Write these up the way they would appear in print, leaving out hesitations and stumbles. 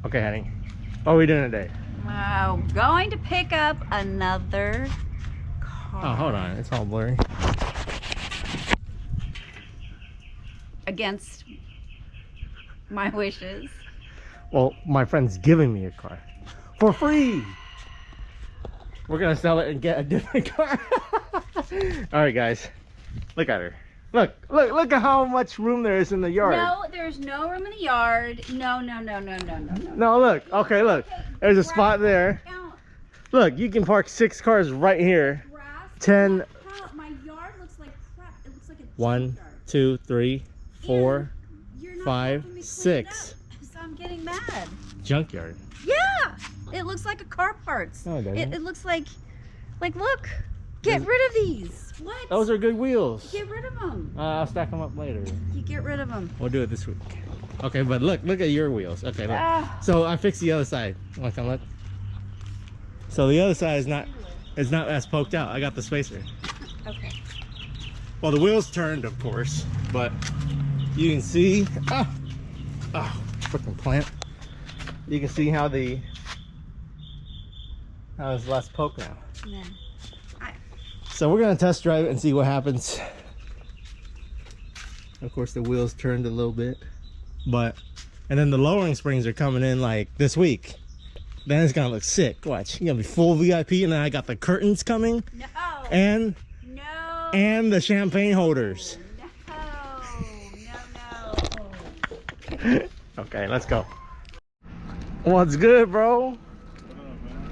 Okay, honey. What are we doing today? Going to pick up another car. Oh, hold on. It's all blurry. Against my wishes. Well, my friend's giving me a car for free. We're gonna sell it and get a different car. All right, guys. Look at her. Look at how much room there is in the yard. No, there's no room in the yard. No. No, look. Okay, look. There's a spot there. Look, you can park 6 cars right here. 10. My yard looks like crap. It looks like a 1, 2, 3, 4, 5, 6. So I'm getting mad. Junkyard. Yeah, it looks like a car parts. No, it doesn't. It looks like look. Get rid of these. What? Those are good wheels. Get rid of them. I'll stack them up later. You get rid of them. We'll do it this week. Okay, but look at your wheels. Okay, look. So I fixed the other side. Want to come look? So the other side is not as poked out. I got the spacer. Okay. Well, the wheels turned, of course, but you can see. Oh, freaking plant. You can see how it's less poke now. Yeah. So we're gonna test drive it and see what happens. Of course, the wheels turned a little bit, and then the lowering springs are coming in like this week. Then it's gonna look sick. Watch, you're gonna be full VIP, and then I got the curtains coming. No. And the champagne holders. No. Okay, let's go. What's good, bro?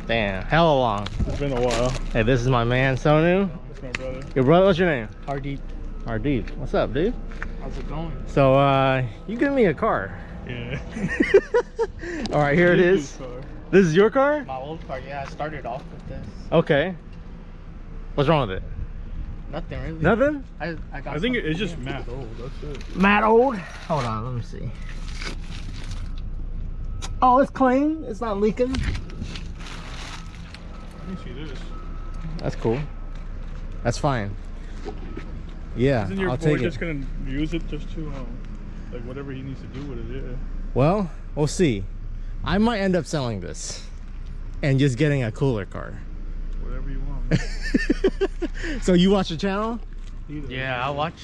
Damn, hella long. It's been a while. Hey, this is my man, Sonu. That's my brother. Your brother, what's your name? Audi. Ardeep. What's up, dude? How's it going? So, you give me a car. Yeah. All right, here it is. This is your car? My old car, yeah. I started off with this. Okay. What's wrong with it? Nothing really. Nothing? I think it's just matte old. That's it. Matte old? Hold on, let me see. Oh, it's clean. It's not leaking. Let me see this. That's cool. That's fine. Yeah, Isn't your I'll boy take just it. gonna use it just to like whatever he needs to do with it? Yeah. Well, we'll see. I might end up selling this and just getting a cooler car. Whatever you want. Man. So you watch the channel? Yeah, I watch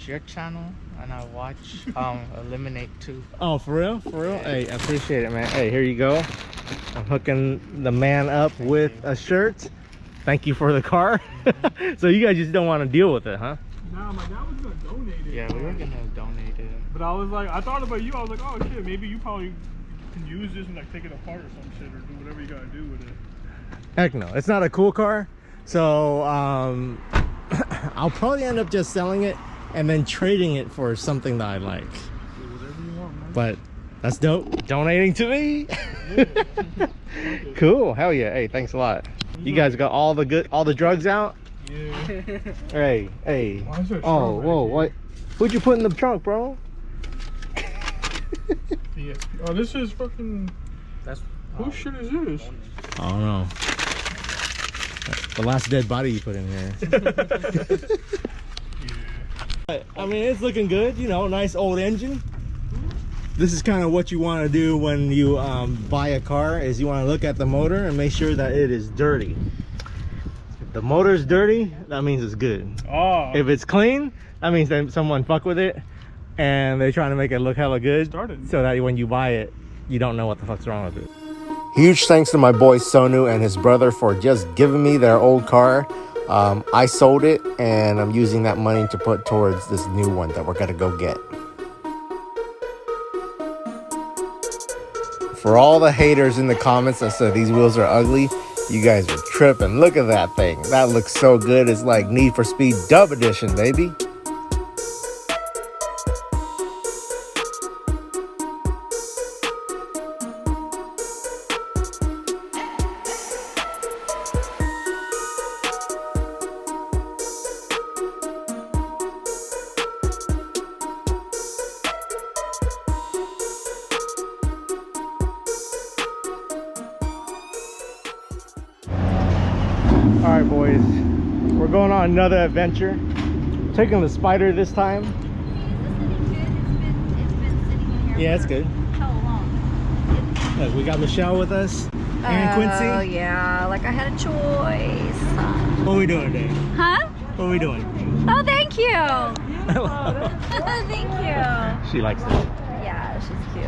your channel and I watch Eliminate too. Oh, for real? For real? Hey, I appreciate it, man. Hey, here you go. I'm hooking the man up with a shirt. Thank you for the car. So you guys just don't want to deal with it, huh? Nah, my dad was gonna donate it. Yeah, we were gonna donate it. But I was like, I thought about you. I was like, oh shit, maybe you probably can use this and like take it apart or some shit or do whatever you gotta do with it. Heck no, it's not a cool car. So I'll probably end up just selling it and then trading it for something that I like. Do whatever you want, man. But that's dope. Donating to me. Yeah. Cool. Hell yeah. Hey, thanks a lot. You guys got all the drugs out? Yeah. Hey. Why is there Oh, strawberry whoa, here? what? What'd you put in the trunk, bro? Yeah. Oh, this is fucking. That's Whose shit is this? I don't know. The last dead body you put in here. Yeah. I mean, it's looking good, you know, nice old engine. This is kind of what you want to do when you buy a car, is you want to look at the motor and make sure that it is dirty. If the motor's dirty, that means it's good. Oh. If it's clean, that means that someone fucked with it and they're trying to make it look hella good, so that when you buy it, you don't know what the fuck's wrong with it. Huge thanks to my boy Sonu and his brother for just giving me their old car. I sold it and I'm using that money to put towards this new one that we're gonna go get. For all the haters in the comments that said these wheels are ugly, you guys are tripping. Look at that thing. That looks so good. It's like Need for Speed Dub Edition, baby. All right, boys, we're going on another adventure. Taking the Spider this time. It's been sitting in here Yeah, it's for good. how long? Look, we got Michelle with us and Oh, Quincy. yeah, like I had a choice. What are we doing today? Huh? What are we doing? Oh, thank you. Thank you. She likes it. Yeah, she's cute.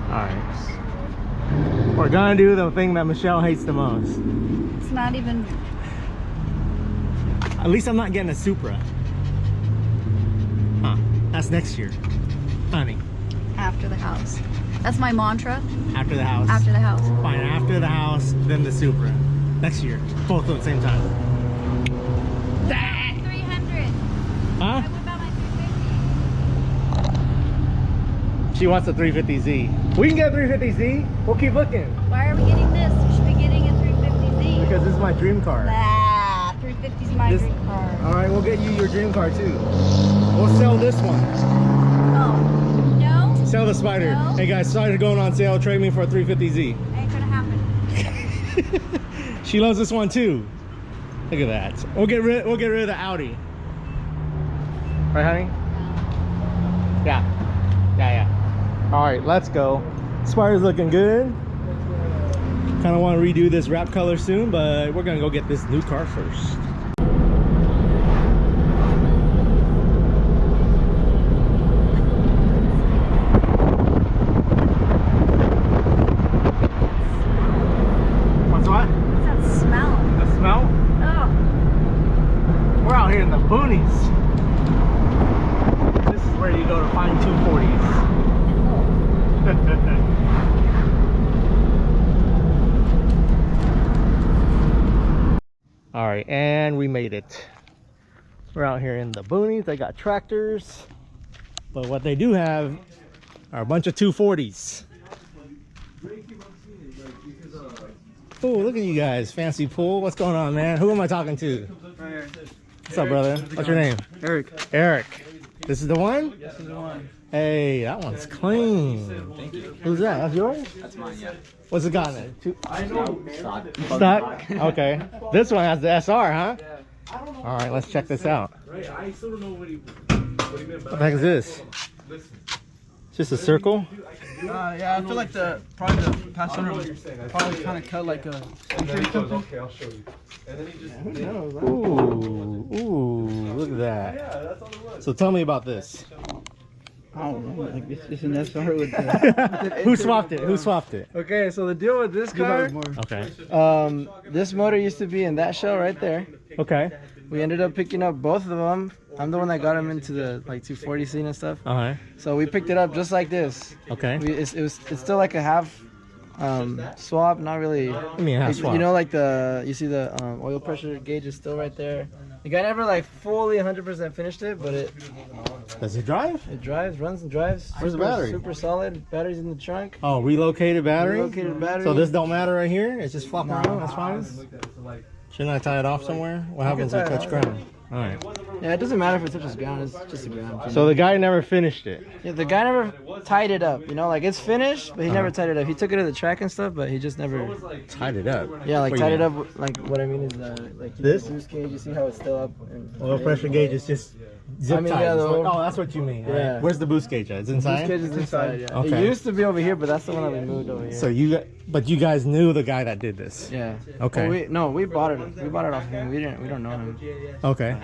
Alright. We're gonna do the thing that Michelle hates the most. It's not even... At least I'm not getting a Supra. Huh. That's next year. Honey. After the house. That's my mantra. After the house. After the house. Fine, after the house, then the Supra. Next year. Both at the same time. 300. Huh? What about my 350? She wants a 350Z. We can get a 350Z. We'll keep looking. Why are we getting this? We should be getting a 350Z. Because this is my dream car. Ah, 350 is my dream car. Alright, we'll get you your dream car too. We'll sell this one. Oh, no? Sell the Spider. No. Hey guys, Spider's going on sale. Trade me for a 350Z. Ain't gonna happen. She loves this one too. Look at that. We'll get rid of the Audi. Right, honey? Yeah. Alright, let's go. Spider's looking good. Kind of want to redo this wrap color soon, but we're gonna go get this new car first. What's what? What's that smell? The smell? Oh, We're out here in the boonies. This is where you go to find 240s. All right, and we made it. We're out here in the boonies. They got tractors, but what they do have are a bunch of 240s. Oh, look at you guys, fancy pool. What's going on, man? Who am I talking to? What's up, brother? What's your name? Eric. Eric. This is the one? This is the one. Hey, that one's clean. Thank you. Who's that? That's yours? That's mine, yeah. What's it got in it? Stock. Stock? Okay. This one has the SR, huh? All right, let's check this out. What the heck is this? It's just a circle? Yeah, I feel like probably the past owner was probably kind of cut like a Okay, I'll show you. And then he just Ooh, look at that. So tell me about this. I don't know, like it's an SR with the... Who swapped it? Who swapped it? Okay, so the deal with this car, Okay. this motor used to be in that shell right there. Okay. We ended up picking up both of them. I'm the one that got him into the like 240 scene and stuff. Okay. So we picked it up just like this. Okay. It's still like a half swap, not really. I mean, half swap. You know, like you see the oil pressure gauge is still right there. The guy never like fully 100% finished it, but it Does it drive? drives, runs and drives. Where's the Super- battery? Super solid. Battery's in the trunk. Oh, relocated battery? Relocated battery. So this don't matter right here? It's just flopping around, that's fine? like Shouldn't I tie it off somewhere? What happens if it tie it touch off. ground? Alright. Yeah, it doesn't matter if it touches ground. It's just a ground. So the guy never finished it. Yeah, the guy never tied it up. You know, like it's finished, but he never tied it up. He took it to the track and stuff, but he just never. Tied it up. Yeah, like What do you tied it mean? up. Like what I mean is, like This? the boost gauge. You see how it's still up. And Oil pressure gauge is just zip I mean, tied. yeah, the It's like- oil- oh, that's what you mean. Right? Yeah. Where's the boost gauge at? It's Boost inside? gauge is inside. Yeah. Okay. It used to be over here, but that's the one that we moved over here. So but you guys knew the guy that did this. Yeah. Okay. Well, we bought it. We bought it off him. We don't know him. Okay.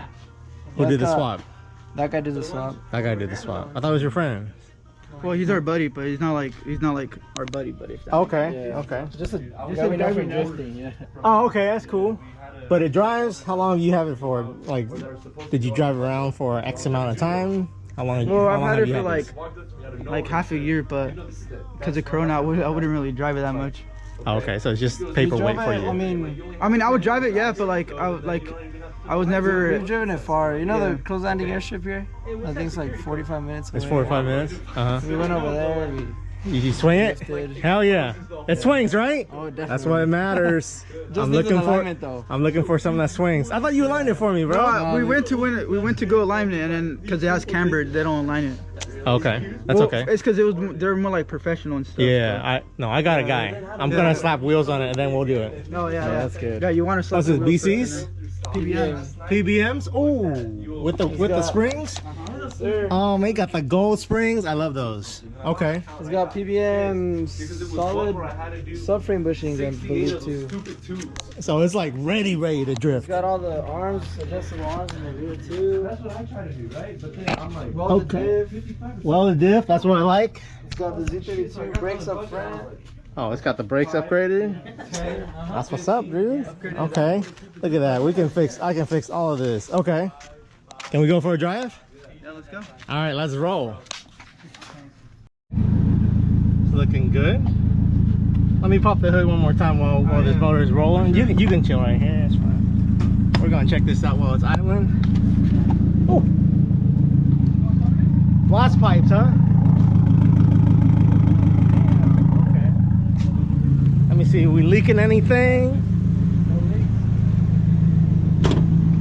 Who That's did the got- swap? That guy did the swap. That guy did the swap. I thought it was your friend. Well, he's our buddy, but he's not like our buddy. If that Okay. Yeah. Okay. Just a Just guy a we guy know we from know. drifting. Yeah. Oh, okay. That's cool. But it drives. How long do you have it for? Like, did you drive around for X amount of time? How long? Well, how I've long had have it you for this? like half a year, but because of Corona, I wouldn't really drive it that much. Oh, okay. So it's just You paperweight drove for it, you. I mean, I would drive it, yeah, but I was never. We've driven it far. You know Yeah. the close landing airstrip here? I think it's like 45 minutes. It's away. 45 minutes. We went over there. You swing it? Drifted. Hell yeah! It swings, right? Oh, definitely. That's what matters. Just needs an alignment, though. I'm looking for something that swings. I thought you aligned it for me, bro. No, we went to go align it, and then because it has camber, they don't align it. Okay, that's Well, okay. It's because they're more like professional and stuff. Yeah, I got a guy. I'm gonna slap wheels on it and then we'll do it. Oh yeah, that's good. Yeah, you want to slap What's this, the wheels BCs? first, and then PBM. PBMs? Oh, with the springs? sir. Oh, man, got the gold springs. I love those. Okay. It's got PBM solid subframe bushings and believe too. So it's like ready to drift. It's got all the arms, adjustable arms in the rear too. That's what I try to do, right? But then I'm like, Well, Okay. Well, the diff, that's what I like. It's got the Z32 brakes up front. Oh, it's got the brakes upgraded. That's what's up, dude. Okay. Look at that. I can fix all of this. Okay. Can we go for a drive? Yeah, let's go. All right, let's roll. It's looking good. Let me pop the hood one more time while this motor is rolling. You can chill right here. It's fine. We're gonna check this out while it's idling. Oh, blast pipes, huh? Okay. Let me see. Are we leaking anything?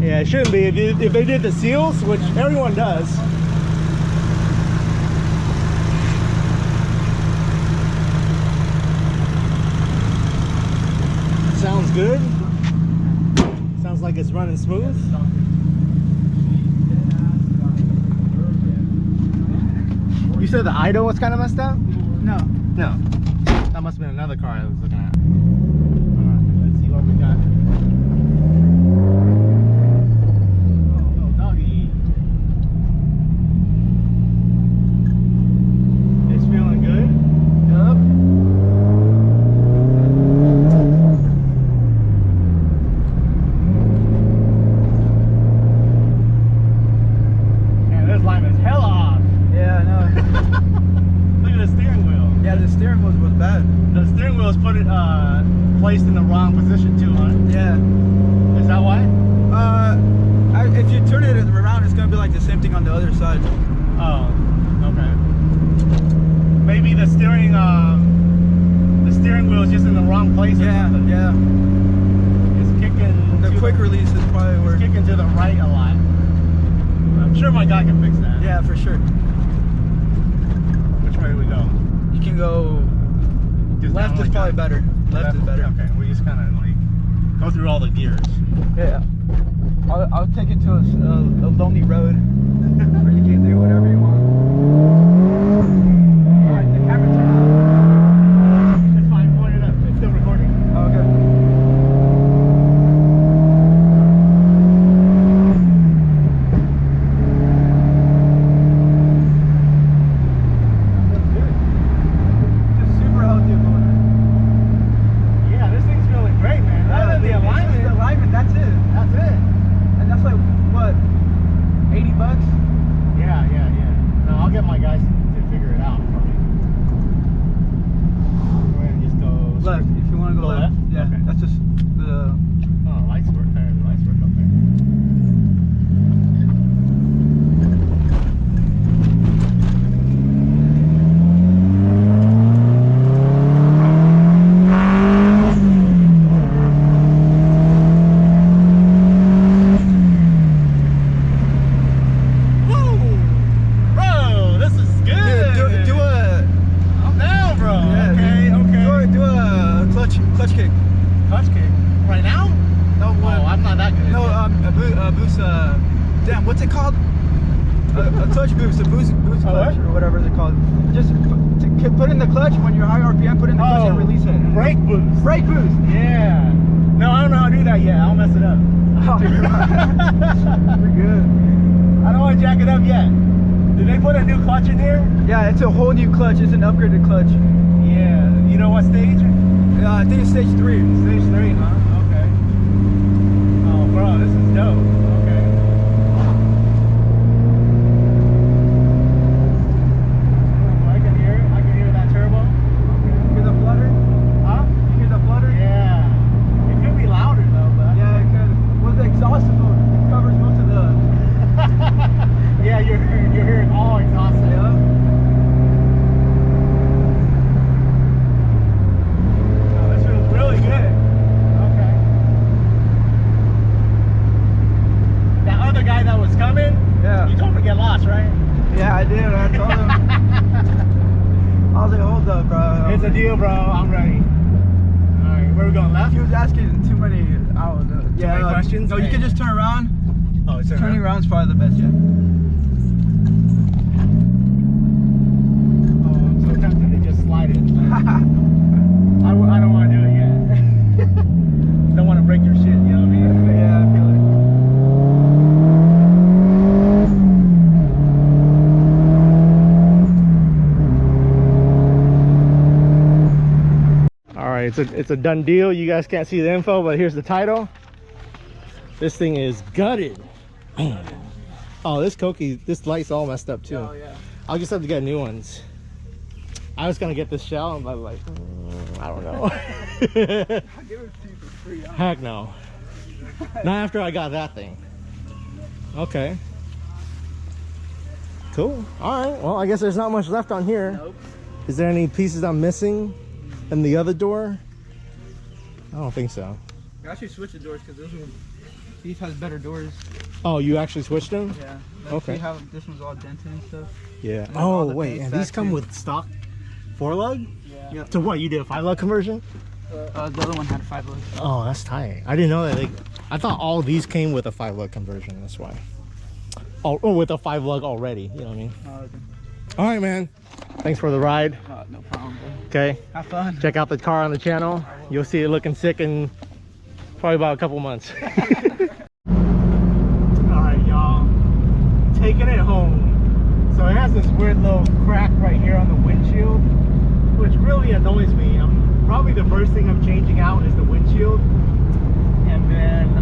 Yeah, it shouldn't be. If they did the seals, which everyone does. Sounds good. Sounds like it's running smooth. You said the idle was kind of messed up? No. No. That must have been another car I was looking at. Alright, let's see what we got. Placed in the wrong position too, huh? Yeah. Is that why? If you turn it around, it's gonna be like the same thing on the other side. Oh, okay. Maybe the steering wheel is just in the wrong place. Yeah, yeah. It's kicking. The quick release is probably where. It's kicking to the right a lot. I'm sure my guy can fix that. Yeah, for sure. Which way do we go? You can go. Just Left down is like probably that? better. Left is better. Okay, we just kind of like go through all the gears. Yeah. I'll take it to a lonely road where you can do whatever you want. Alright, the camera turned on. It's fine, point it up. It's still recording. Oh, okay. Just super healthy motor. Yeah, this thing's feeling great, man. The alignment. The alignment, that's it. That's it. And that's like, what, 80 bucks? Yeah. No, I'll get my guys to figure it out for me. We're gonna just go Left, if you want to go left. Yeah, Okay. that's just the... Oh, lights work there. The lights work up there. Clutch kick. Clutch kick. Right now? No, I'm not that good. No, a boost. Damn, what's it called? A clutch boost, a boost clutch, or whatever it's called. Just put in the clutch when you're high RPM. Put in the clutch and release it. Brake boost. Brake boost. Yeah. No, I don't know how to do that yet. I'll mess it up. Oh, you're right. You're good. I don't want to jack it up yet. Did they put a new clutch in here? Yeah, it's a whole new clutch. It's an upgraded clutch. Yeah. You know what stage? I think it's stage 3. Stage 3, huh? Okay. Oh, bro, this is dope. Okay. Oh, I can hear it. I can hear that turbo. Okay. You hear the flutter? Huh? You hear the flutter? Yeah. It could be louder though, but Yeah, it could. Well, the exhaust covers most of the. yeah, you're hearing all exhaust. Yeah. Really good. Okay. That other guy that was coming, Yeah. you told him to get lost, right? Yeah, I did. I told him. I was like, hold up, bro. It's a deal, bro. I'm ready. Alright, where are we going? Left? He was asking too many many questions? No, you can just turn around. Oh, it's Turning around is probably the best, yeah. I don't want to do it yet. Don't want to break your shit, you know what I mean? Yeah, I feel it. All right, it's a done deal. You guys can't see the info, but here's the title. This thing is gutted. Oh, this light's all messed up too. Oh, yeah. I'll just have to get new ones. I was gonna get this shell, but like, I don't know. I'll give it to you for free. Heck no. Not after I got that thing. Okay. Cool. All right. Well, I guess there's not much left on here. Nope. Is there any pieces I'm missing in the other door? I don't think so. I actually switched the doors because these has better doors. Oh, you actually switched them? Yeah. Okay. See how this one's all dented and stuff? Yeah. And all Oh, the wait. paint's And these back come too. with stock 4-lug? Yeah. So what, you did a 5-lug conversion? The other one had 5 lugs. Oh, that's tight. I didn't know that. I thought all these came with a 5-lug conversion. That's why. Oh, or with a 5-lug already. You know what I mean? Okay. All right, man. Thanks for the ride. No problem, bro. Okay. Have fun. Check out the car on the channel. You'll see it looking sick in probably about a couple months. All right, y'all. Taking it home. So it has this weird little crack right here on the windshield, which really annoys me. Probably the first thing I'm changing out is the windshield. And then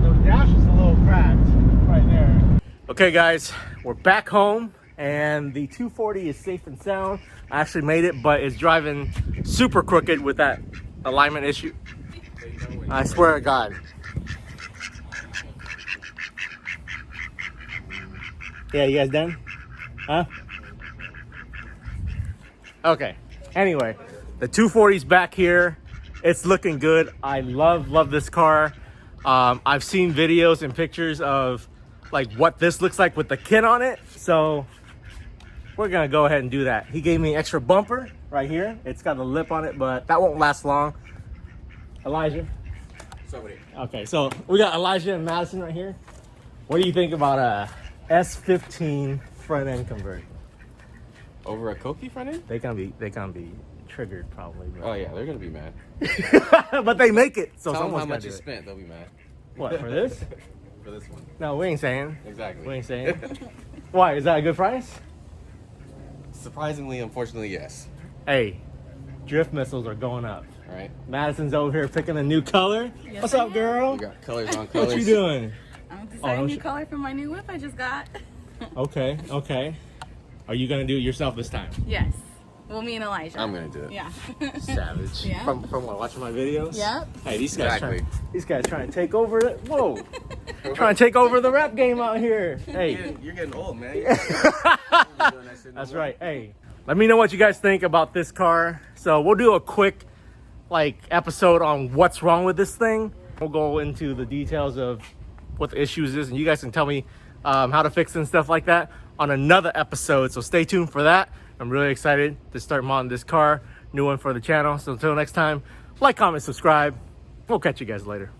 the dash is a little cracked right there. Okay, guys, we're back home. And the 240 is safe and sound. I actually made it, but it's driving super crooked with that alignment issue. I swear to God. Yeah, you guys done? Huh? Okay. Anyway, the 240's back here. It's looking good. I love this car. I've seen videos and pictures of like what this looks like with the kit on it. So we're gonna go ahead and do that. He gave me an extra bumper right here. It's got a lip on it, but that won't last long. Elijah. Somebody. Okay, so we got Elijah and Madison right here. What do you think about a S15 front end conversion? Over a Koki front end? They can be triggered probably. But... Oh yeah, they're gonna be mad. but they make it, so Tell them someone's how gotta much do you it. spent, they'll be mad. What, for this? For this one. No, we ain't saying. Exactly. We ain't saying. Why? Is that a good price? Surprisingly, unfortunately, yes. Hey, drift missiles are going up. All right. Madison's over here picking a new color. Yes, What's I up, am. girl? We got colors on colors. What you doing? I'm deciding Oh, a new sh- color for my new whip I just got. Okay, okay. Are you gonna do it yourself this time? Yes. Well, me and Elijah. I'm gonna do it. Yeah. Savage. Yeah. From what? Watching my videos? Yep. Hey, these guys Exactly. trying to take over it. Whoa. Trying to take over the rap game out here. Hey. You're getting old, man. That's right. Hey, let me know what you guys think about this car. So we'll do a quick episode on what's wrong with this thing. We'll go into the details of what the issues is, and you guys can tell me how to fix it and stuff like that on another episode. So stay tuned for that. I'm really excited to start modding this car. New one for the channel. So until next time, like, comment, subscribe. We'll catch you guys later.